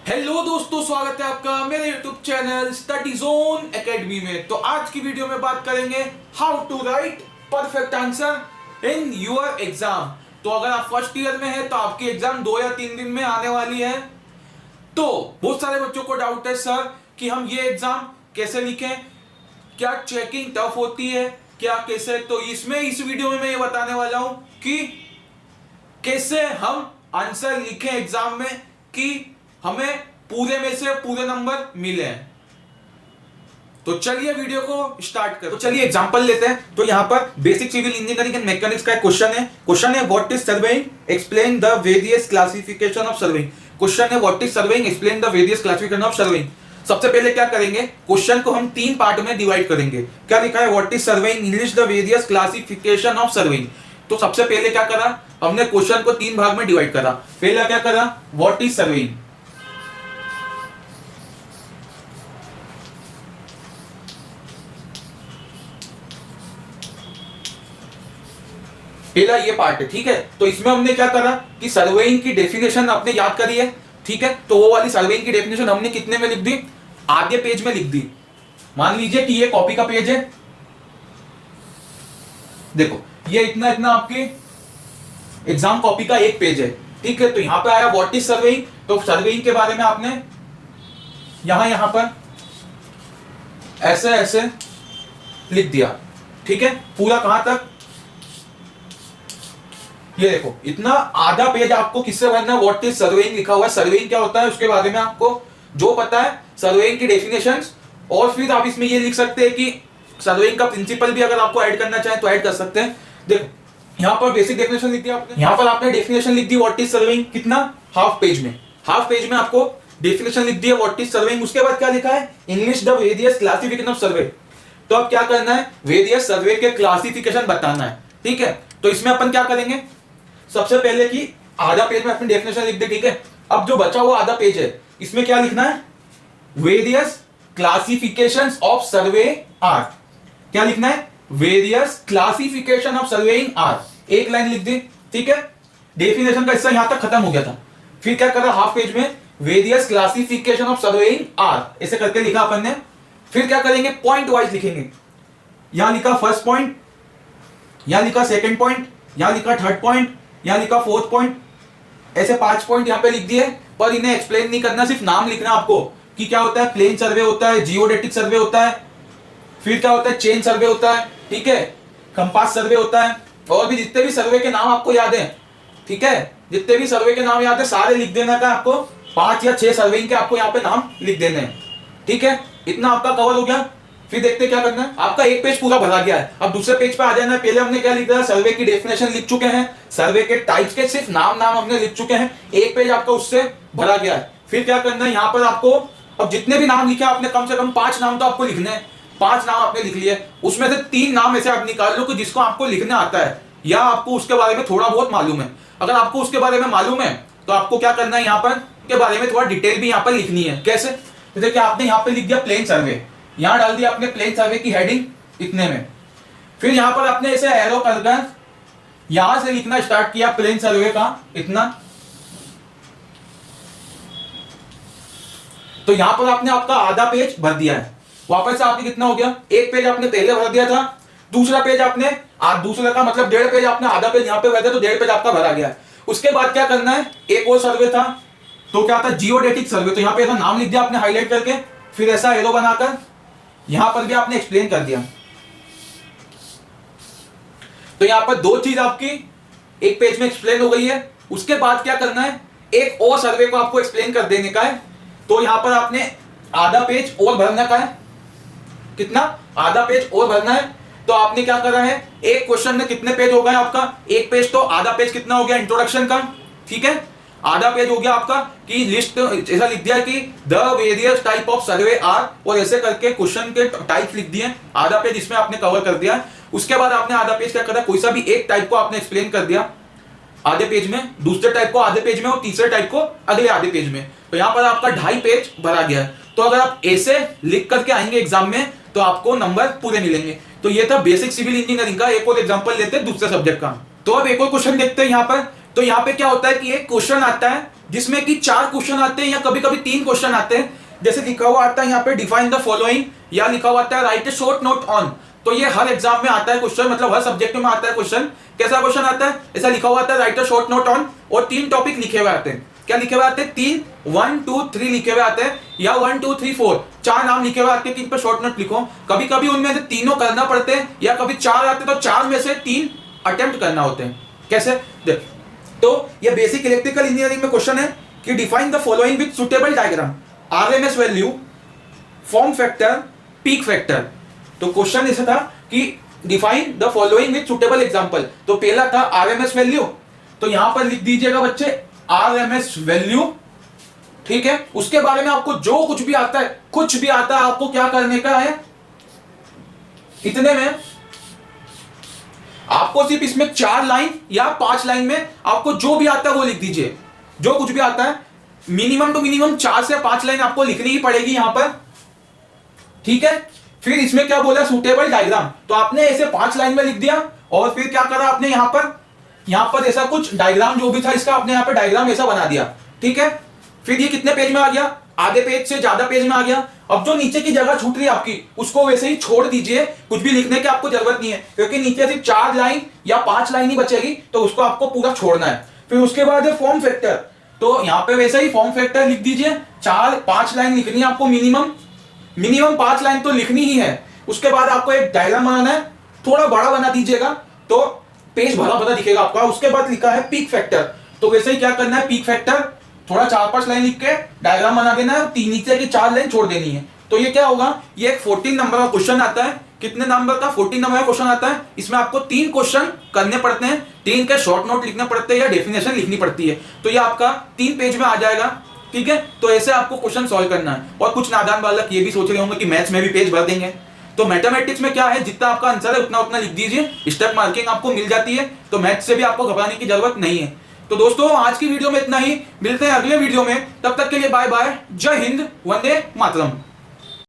Hello दोस्तों, स्वागत है आपका मेरे YouTube channel study zone academy में। तो आज की वीडियो में बात करेंगे how to write perfect answer in your exam. तो अगर आप फर्स्ट ईयर में हैं तो आपकी एग्जाम 2 या 3 दिन में आने वाली है। तो बहुत सारे बच्चों को डाउट है सर कि हम ये एग्जाम कैसे लिखें, क्या चेकिंग टफ होती है, क्या कैसे। तो इसमें इस वीडियो में मैं ये बताने वाला हूं कि कैसे हम आंसर लिखें एग्जाम में कि हमें पूरे में से पूरे नंबर मिले हैं। तो चलिए वीडियो को स्टार्ट करें। तो चलिए एग्जांपल लेते हैं। तो यहां पर basic civil engineering and mechanics का एक क्वेश्चन है what is surveying, explain the various classification of surveying. Question है what is surveying, explain the various classification of surveying. सबसे पहले क्या करेंगे, क्वेश्चन को हम 3 पार्ट में डिवाइड करेंगे। क्या लिखा है, what is surveying, English the various classification of surveying. तो सबसे पहले क्या करा, हमने क्वेश्चन को 3 भाग में डिवाइड करा। पहला क्या करा, व्हाट इज सर्वेइंग। पहला ये पार्ट है, ठीक है। तो इसमें हमने क्या करा कि सर्वेइंग की डेफिनेशन आपने याद करी है, ठीक है। तो वो वाली सर्वेइंग की डेफिनेशन हमने कितने में लिख दी, आधे पेज में लिख दी। मान लीजिए कि ये कॉपी का पेज है, देखो ये इतना इतना आपके एग्जाम कॉपी का एक पेज है, ठीक है। तो यहां पे आया व्हाट इज सर्वेइंग। तो सर्वेइंग के बारे में आपने यहां पर ऐसे ऐसे लिख दिया, ठीक है। पूरा कहां तक, ये देखो इतना आधा पेज आपको किससे भरना है, व्हाट इज सर्वेइंग लिखा हुआ है। सर्वेइंग क्या होता है उसके बारे में आपको जो पता है, सर्वेइंग की डेफिनेशंस। और फिर आप इसमें ये लिख सकते हैं कि सर्वेइंग का प्रिंसिपल भी अगर आपको ऐड करना चाहे तो ऐड कर सकते हैं। देखो यहां पर बेसिक डेफिनेशन लिख दिया आपने, यहां पर आपने डेफिनेशन लिख दी व्हाट इज सर्वेइंग, कितना, हाफ पेज में आपको डेफिनेशन लिख दी है व्हाट इज सर्वेइंग। उसके बाद क्या लिखा है, English the various classification of सर्वे। तो अब क्या करना है, वेरियस सर्वे के क्लासिफिकेशन बताना है, ठीक है। तो इसमें अपन क्या करेंगे, सबसे पहले कि आधा पेज में अपनी डेफिनेशन लिख दे, ठीक है। अब जो बचा हुआ आधा पेज है इसमें क्या लिखना है, various classifications of survey are. क्या लिखना है, various classification of surveying are. एक लाइन लिख दी, ठीक है। डेफिनेशन का हिस्सा यहां तक खत्म हो गया था। फिर क्या करा, हाफ पेज में various classification of surveying are ऐसे करके लिखा अपन ने। फिर क्या करेंगे, पॉइंट वाइज लिखेंगे। यहां लिखा फर्स्ट पॉइंट, यहां लिखा सेकंड पॉइंट, यहां लिखा थर्ड पॉइंट, यहां लिखा फोर्थ पॉइंट। ऐसे 5 पॉइंट यहां पे लिख दिए, पर इन्हें एक्सप्लेन नहीं करना, सिर्फ नाम लिखना आपको कि क्या होता है। प्लेन सर्वे होता है, जियोडेटिक सर्वे होता है, फिर क्या होता है, चेन सर्वे होता है, ठीक है, कंपास सर्वे होता है। और भी जितने भी सर्वे के नाम आपको याद है, ठीक है, जितने भी सर्वे के नाम याद है सारे लिख देना का आपको। 5 या 6 सर्वेइंग के आपको यहाँ पे नाम लिख देने हैं, ठीक है। इतना आपका कवर हो गया। फिर देखते क्या करना है, आपका एक पेज पूरा भरा गया है। अब दूसरे पेज पे आ जाना है। पहले हमने क्या लिखा है, सर्वे की डेफिनेशन लिख चुके हैं, सर्वे के टाइप्स के सिर्फ नाम हमने लिख चुके हैं। एक पेज आपका उससे भरा गया है। फिर क्या करना है, यहाँ पर आपको अब जितने भी नाम लिखे आपने कम से कम 5 नाम तो आपको लिखने हैं। 5 नाम आपने लिख लिए, उसमें से 3 नाम ऐसे आप निकाल लो कि जिसको आपको लिखना आता है या आपको उसके बारे में थोड़ा बहुत मालूम है। अगर आपको उसके बारे में मालूम है तो आपको क्या करना है, यहाँ पर के बारे में थोड़ा डिटेल भी यहाँ पर लिखनी है। कैसे, तो देखिए आपने यहाँ पे लिख दिया प्लेन सर्वे, यहां डाल दिया आपने प्लेन सर्वे की हेडिंग इतने में। फिर यहां पर आपने ऐसे एरो करकर यहां से लिखना स्टार्ट किया प्लेन सर्वे का इतना। तो यहां पर आपने आपका आधा पेज भर दिया है। वापस से आपने कितना हो गया, एक पेज आपने पहले भर दिया था, दूसरा पेज आपने दूसरे का मतलब 1.5 पेज आपने, आधा पेज यहां पे भर दिया तो 1.5 पेज आपका भरा गया है। उसके बाद क्या करना है, एक और सर्वे था, तो क्या था, जियोडेटिक सर्वे। तो यहां पे ऐसा नाम लिख दिया आपने हाईलाइट करके, फिर ऐसा एरो बनाकर यहां पर भी आपने एक्सप्लेन कर दिया। तो यहां पर 2 चीज आपकी एक पेज में एक्सप्लेन हो गई है। उसके बाद क्या करना है, एक और सर्वे को आपको एक्सप्लेन कर देने का है। तो यहां पर आपने आधा पेज और भरने का है, कितना, आधा पेज और भरना है। तो आपने क्या करा है, एक क्वेश्चन में कितने पेज हो गए आपका, एक पेज, तो आधा पेज कितना हो गया इंट्रोडक्शन का, ठीक है। आधा पेज हो गया आपका कि लिस्ट ऐसा लिख दिया कि the various type of survey are, और ऐसे करके क्वेश्चन के टाइप लिख दिए। आधा पेज इसमें आपने कवर कर दिया। उसके बाद आपने आधा पेज क्या करा, कोई सा भी एक टाइप को आपने एक्सप्लेन कर दिया आधे पेज में, दूसरे टाइप को आधे पेज में और तीसरे टाइप को अगले आधे पेज में। तो यहां पर आपका 2.5 पेज भरा गया है। तो अगर आप ऐसे लिख करके आएंगे एग्जाम में तो आपको नंबर पूरे मिलेंगे। तो ये था बेसिक सिविल इंजीनियरिंग का। एक और एग्जांपल लेते हैं दूसरे सब्जेक्ट का। तो अब एक और क्वेश्चन देखते हैं यहां पर। तो यहां पे क्या होता है कि एक क्वेश्चन आता है जिसमें कि 4 क्वेश्चन आते हैं या कभी कभी 3 क्वेश्चन आते हैं। जैसे लिखा हुआ आता है यहाँ पे डिफाइन द फॉलोइंग, या लिखा हुआ आता है right A short note on. तो ये हर एग्जाम में आता है क्वेश्चन, मतलब हर सब्जेक्ट में आता है क्वेश्चन। कैसा क्वेश्चन आता है? ऐसा लिखा हुआ आता है right A short note on, और 3 टॉपिक लिखे हुए आते हैं। क्या लिखे हुए आते हैं? 3, 1 2 3 लिखे हुए आते हैं, या 1 2 3 4 4 नाम लिखे हुए आते हैं कि इन पर शॉर्ट नोट लिखो। कभी कभी उनमें से तीनों करना पड़ते हैं, या कभी 4 आते हैं तो 4 में से 3 अटेम्प्ट करना होते हैं। कैसे देख, तो ये बेसिक इलेक्ट्रिकल इंजीनियरिंग में क्वेश्चन है कि define the following with suitable diagram, RMS value, form factor, peak factor. तो क्वेश्चन ऐसा था कि define the following with suitable example. तो पहला था आरएमएस वैल्यू, तो यहां पर लिख दीजिएगा बच्चे आरएमएस वैल्यू, ठीक है। उसके बारे में आपको जो कुछ भी आता है, कुछ भी आता है, आपको क्या करने का है, इतने में आपको सिर्फ इसमें 4 लाइन या 5 लाइन में आपको जो भी आता है वो लिख दीजिए। जो कुछ भी आता है मिनिमम टू मिनिमम 4 से 5 लाइन आपको लिखनी ही पड़ेगी यहां पर, ठीक है। फिर इसमें क्या बोला? Suitable diagram. तो आपने ऐसे 5 लाइन में लिख दिया, और फिर क्या करा आपने यहां पर ऐसा कुछ डायग्राम जो भी था इसका आपने यहां पर डायग्राम ऐसा बना दिया, ठीक है। फिर ये कितने पेज में आ गया? आधे पेज से ज्यादा पेज में आ गया। अब जो नीचे की जगह छूट रही है आपकी, उसको वैसे ही छोड़ दीजिए, कुछ भी लिखने की आपको जरूरत नहीं है, क्योंकि नीचे सिर्फ 4 लाइन या 5 लाइन ही बचेगी, तो उसको आपको पूरा छोड़ना है। फिर उसके बाद है फॉर्म फैक्टर, तो यहां पे वैसे ही फॉर्म फैक्टर लिख दीजिए। 4-5 लाइन लिखनी है आपको, मिनिमम 5 लाइन तो लिखनी ही है। उसके बाद आपको एक डायग्राम बनाना है, थोड़ा बड़ा बना दीजिएगा तो पेज भरा भरा दिखेगा आपका। उसके बाद लिखा है पीक फैक्टर, तो वैसे ही क्या करना है, पीक फैक्टर थोड़ा 4-5 लाइन लिख के डायग्राम बना देना है, नीचे की 4 लाइन छोड़ देनी है। तो ये क्या होगा, ये एक 14 नंबर का क्वेश्चन आता है। कितने नंबर का? 14 नंबर का क्वेश्चन आता है। इसमें आपको 3 क्वेश्चन करने पड़ते हैं, 3 के शॉर्ट नोट लिखने पड़ते हैं या डेफिनेशन लिखनी पड़ती है। तो ये आपका 3 पेज में आ जाएगा, ठीक है। तो ऐसे आपको क्वेश्चन सॉल्व करना है। और कुछ नादान बालक ये भी सोच रहे होंगे कि मैथ्स में भी पेज भर देंगे, तो मैथमेटिक्स में क्या है, जितना आपका आंसर है उतना उतना लिख दीजिए, स्टेप मार्किंग आपको मिल जाती है, तो मैथ्स से भी आपको घबराने की जरूरत नहीं है। तो दोस्तों आज की वीडियो में इतना ही, मिलते हैं अगले वीडियो में, तब तक के लिए बाय बाय, जय हिंद, वंदे मातरम।